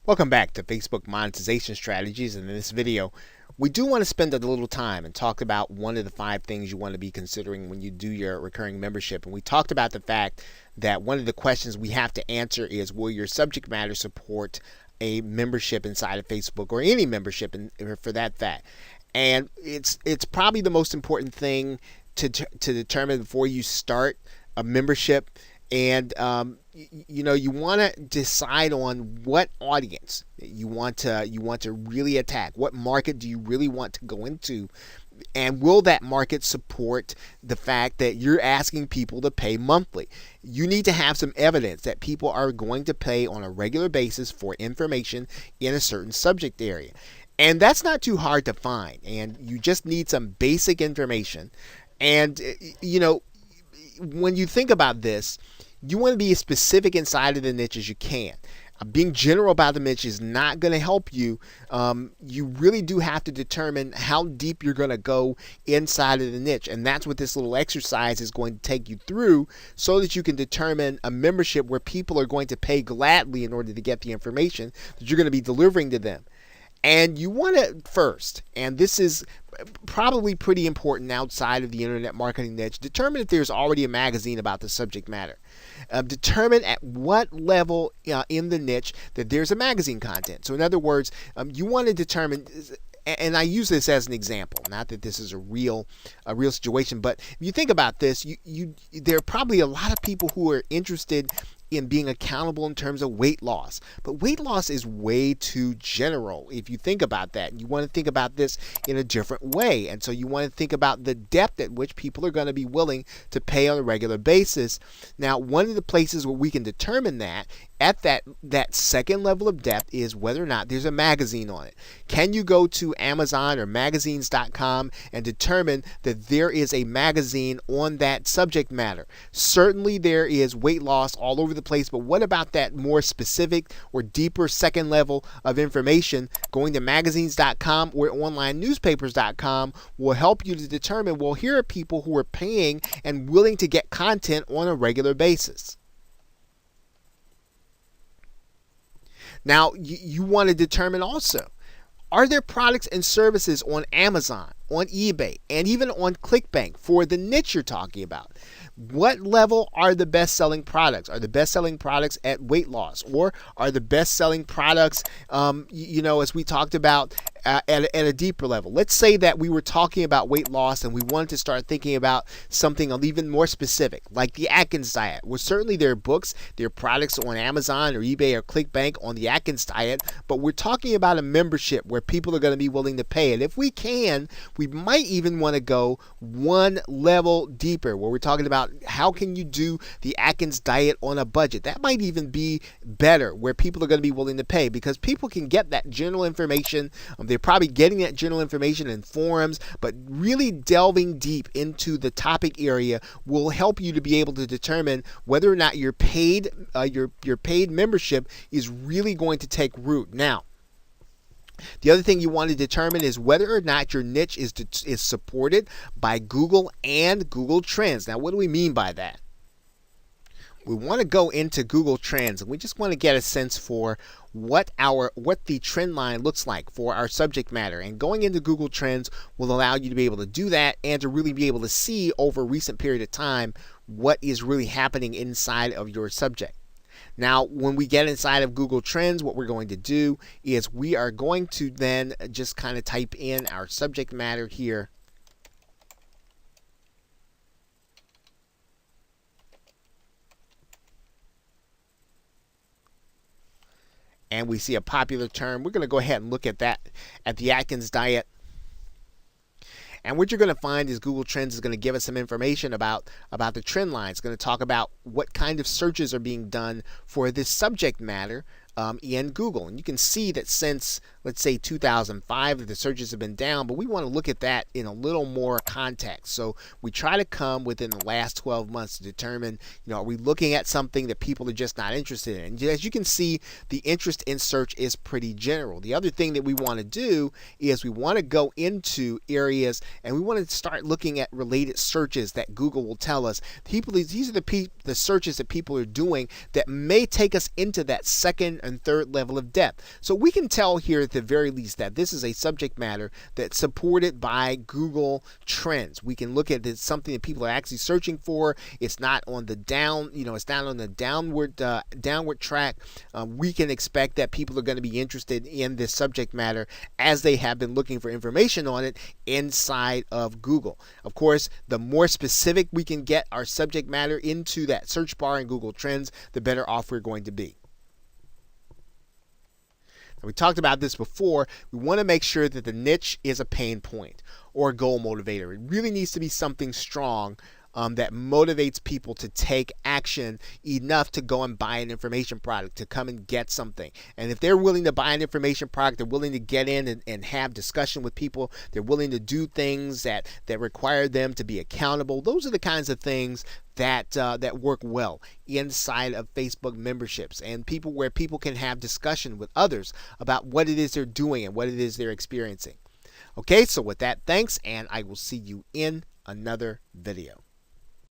Welcome back to Facebook Monetization Strategies. And in this video, we do want to spend a little time and talk about one of the 5 things you want to be considering when you do your recurring membership. And we talked about the fact that one of the questions we have to answer is, will your subject matter support a membership inside of Facebook, or any membership for that fact? And it's probably the most important thing to determine before you start a membership. And you want to decide on what audience you want to really attack. What market do you really want to go into? And will that market support the fact that you're asking people to pay monthly? You need to have some evidence that people are going to pay on a regular basis for information in a certain subject area. And that's not too hard to find. And you just need some basic information. And, when you think about this, you want to be as specific inside of the niche as you can. Being general about the niche is not going to help you. You really do have to determine how deep you're going to go inside of the niche. And that's what this little exercise is going to take you through, so that you can determine a membership where people are going to pay gladly in order to get the information that you're going to be delivering to them. And you want to first, and this is probably pretty important outside of the internet marketing niche, determine if there's already a magazine about the subject matter. Determine at what level in the niche that there's a magazine content. So in other words, you want to determine, and I use this as an example, not that this is a real situation, but if you think about this, there are probably a lot of people who are interested in being accountable in terms of weight loss. But weight loss is way too general if you think about that. You want to think about this in a different way. And so you want to think about the depth at which people are going to be willing to pay on a regular basis. Now, one of the places where we can determine that at that second level of depth is whether or not there's a magazine on it. Can you go to Amazon or magazines.com and determine that there is a magazine on that subject matter? Certainly there is weight loss all over the place, but what about that more specific or deeper second level of information? Going to magazines.com or onlinenewspapers.com will help you to determine, well, here are people who are paying and willing to get content on a regular basis. Now, you want to determine also, are there products and services on Amazon, on eBay, and even on ClickBank for the niche you're talking about? What level are the best-selling products? Are the best-selling products at weight loss? Or are the best-selling products, as we talked about, at a deeper level? Let's say that we were talking about weight loss and we wanted to start thinking about something even more specific, like the Atkins diet. Well, certainly there are books, there are products on Amazon or eBay or ClickBank on the Atkins diet, but we're talking about a membership where people are going to be willing to pay. And if we can, we might even want to go one level deeper, where we're talking about how can you do the Atkins diet on a budget. That might even be better, where people are going to be willing to pay, because people can get that general information. They're probably getting that general information in forums, but really delving deep into the topic area will help you to be able to determine whether or not your paid membership is really going to take root. Now, the other thing you want to determine is whether or not your niche is supported by Google and Google Trends. Now, what do we mean by that? We want to go into Google Trends, and we just want to get a sense for what the trend line looks like for our subject matter. And going into Google Trends will allow you to be able to do that and to really be able to see over a recent period of time what is really happening inside of your subject. Now, when we get inside of Google Trends, what we're going to do is we are going to then just kind of type in our subject matter here. And we see a popular term. We're going to go ahead and look at that, at the Atkins diet. And what you're going to find is Google Trends is going to give us some information about the trend line. It's going to talk about what kind of searches are being done for this subject matter in Google. And you can see that since, let's say, 2005, the searches have been down, but we want to look at that in a little more context. So we try to come within the last 12 months to determine, are we looking at something that people are just not interested in? And as you can see, the interest in search is pretty general. The other thing that we want to do is we want to go into areas and we want to start looking at related searches that Google will tell us. These are the searches that people are doing that may take us into that second and third level of depth. So we can tell here at the very least that this is a subject matter that's supported by Google Trends. We can look at it as something that people are actually searching for. It's not on the it's not on the downward track. We can expect that people are going to be interested in this subject matter as they have been looking for information on it inside of Google. Of course, the more specific we can get our subject matter into that search bar in Google Trends, the better off we're going to be. Now, we talked about this before. We want to make sure that the niche is a pain point or a goal motivator. It really needs to be something strong that motivates people to take action enough to go and buy an information product, to come and get something. And if they're willing to buy an information product, they're willing to get in and have discussion with people, they're willing to do things that require them to be accountable. Those are the kinds of things that work well inside of Facebook memberships, and where people can have discussion with others about what it is they're doing and what it is they're experiencing. Okay, so with that, thanks, and I will see you in another video.